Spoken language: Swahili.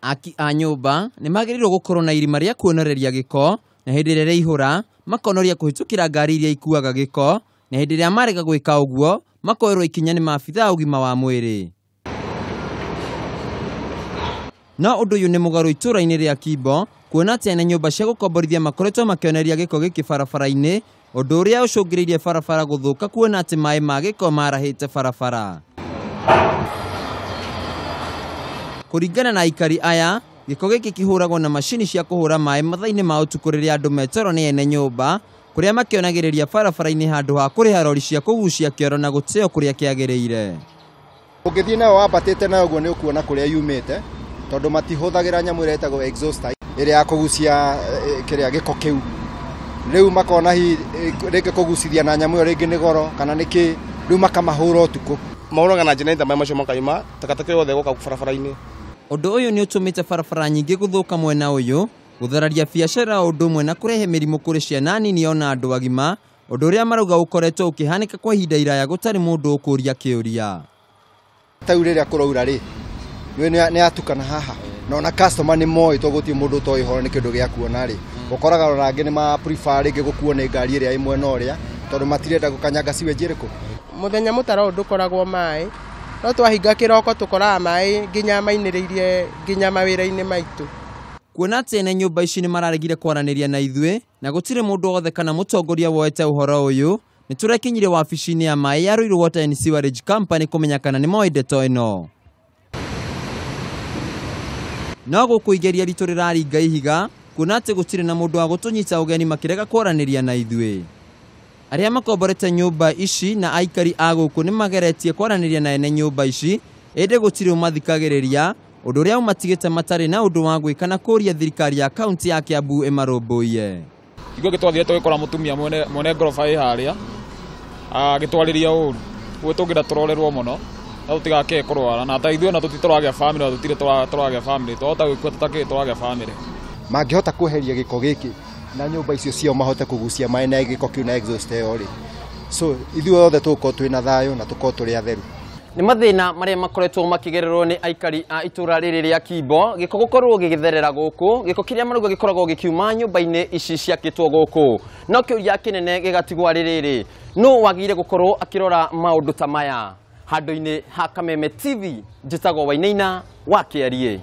Aki a nyumba nĩ magĩrĩirwo gũkorwo na irima rĩa kuonereria gĩko na hĩndĩ ĩrĩa rĩaihũra makonoria kũhĩtũkĩra ngari iria ikuaga gĩko na hĩndĩ ĩrĩa marega gwĩka ũguo makoerwo ikinya nĩ maabithaa ũgima wa mwĩrĩ. No ũndũ ũyũ nĩ mũgarũ itũũra-inĩ rĩa Kimbo kuona atĩ ene nyũmba cia gũkomborithia makoretwo makĩonereria gĩko gĩkĩ barabara-inĩ, ũndũ ũrĩa ũcũngĩrĩirie barabara gũthũka kuona atĩ maĩ ma gĩko marahĩte barabara. Kũringana na aikari aya, gĩko gĩkĩ kĩhũragwo na macini cia kũhũra maĩ mathaa-inĩ ma ũtukũ rĩrĩa andũ meterwo nĩ ene nyũmba, kũrĩa makĩonagĩrĩria barabara-inĩ handũ ha kũrĩha rori cia kũgucia kĩoro na gũteo kũrĩa kĩagĩrĩire. Ũngĩthiĩ nayo wambatĩte nayo ũguo nĩ ũkuona kũrĩa yumĩte, tondũ matihũthagĩra nyamũ ĩrĩa ĩtagwo exhauster ĩrĩa ya kũgucia kĩrĩa gĩko kĩu. Rĩu makona rĩngĩ kũgucithia na nyamũ ĩyo rĩngĩ nĩ goro kana nĩkĩ, rĩu makamahũra ũtukũ. Maũraga na generator maĩ macio makaima takataka yothe gũka barabara-inĩ. Ũndũ ũyũ nĩ ũtũmĩte barabara nyingĩ gũthũka mwena ũyũ, gũthararia biacara ũndũ ũmwe na kũrehe mĩrimũ kũrĩ ciana nini ona andũ agima, ũndũ ũrĩa marauga ũkoretwo ũkĩhanĩka kwa ihinda iraya gũtarĩ mũndũ ũkũria kĩũria. Tau rĩrĩa kũraura rĩ, nĩ atukana haha, na ona customer nĩ moĩ to gũtirĩ mũndũ ũtoĩ horo nĩ kĩndũ gĩa kuona rĩ. Ũkoraga ona angĩ nĩ ma prefer rĩngĩ gũkuo nĩ ngari ĩrĩa ĩmwe na ũrĩa, tondũ matirenda gũkanyanga siwage ĩrĩkũ. Mũthenya mũtaro ndũkoragwo maĩ, no twahinga kĩroko tũkoraga maĩ nginya mainĩrĩirie nginya mawĩra-inĩ maitũ. Kuona atĩ ene nyũmba ici nĩ mararegire kwaranĩria na ithuĩ na gũtirĩ mũndũ wothe kana mũtongoria woete ũhoro ũyũ, nĩ tũrekinyire wabici-inĩ ya maĩ ya Ruiru Water and Sewerage Company kũmenya kana nĩ moĩ ndeto ĩno. No gũkũ igeria ritũ rĩraringa ihiga, kuona atĩ gũtirĩ na mũndũ wa gũtũnyita ũgeni makĩrega kwaranĩria na ithuĩ. Arĩa makomborete nyũmba ici na aikari a gũkũ nĩ mageretie kwaranĩria na ene nyũmba ici, ĩndĩ gũtirĩ ũmathikagĩrĩria, ũndũ ũrĩa ũmatigĩte matarĩ na ũndũ wa gwĩka na kũria thirikari ya kaunti ya Kiambu ĩmarũmbũiye. Iguo gĩtwathire tũgĩkora mũtumia mwene ngoroba ĩ harĩa agĩtwarĩria ũru, ũguo tũngĩenda tũrorerwo mũno na tũtigake kũrwara, na ta ithuĩ ona tũtitũragĩa famĩlĩ na tũtirĩ tũragĩa famĩlĩ, twahota gwĩkua tũtakĩrĩ tũragĩa famĩlĩ. Mangĩhota kweheria gĩko gĩkĩ na nyũmba icio ciao mahote kũgucia maĩ na gĩko kĩu na exhauster ĩyo rĩ, so ithuĩ othe tũkorwo twĩna thayũ na tũkorwo tũrĩ atheru. Nĩ mathĩna marĩa makoretwo makĩgererwo nĩ aikari a itũra rĩrĩ rĩa Kimbo, gĩko gũkorwo gĩgĩtherera gũkũ, gĩko kĩrĩa marauga gĩkoragwo gĩkiuma nyũmba-inĩ ici ciakĩtwo gũkũ. No kĩũria kĩnene gĩgatigwo rĩrĩ, nũ wagĩrĩire gũkorwo akĩrora maũndũ ta maya? Handũ-inĩ ha Kameme TV, njĩtagwo Wainaina wa Kĩarie.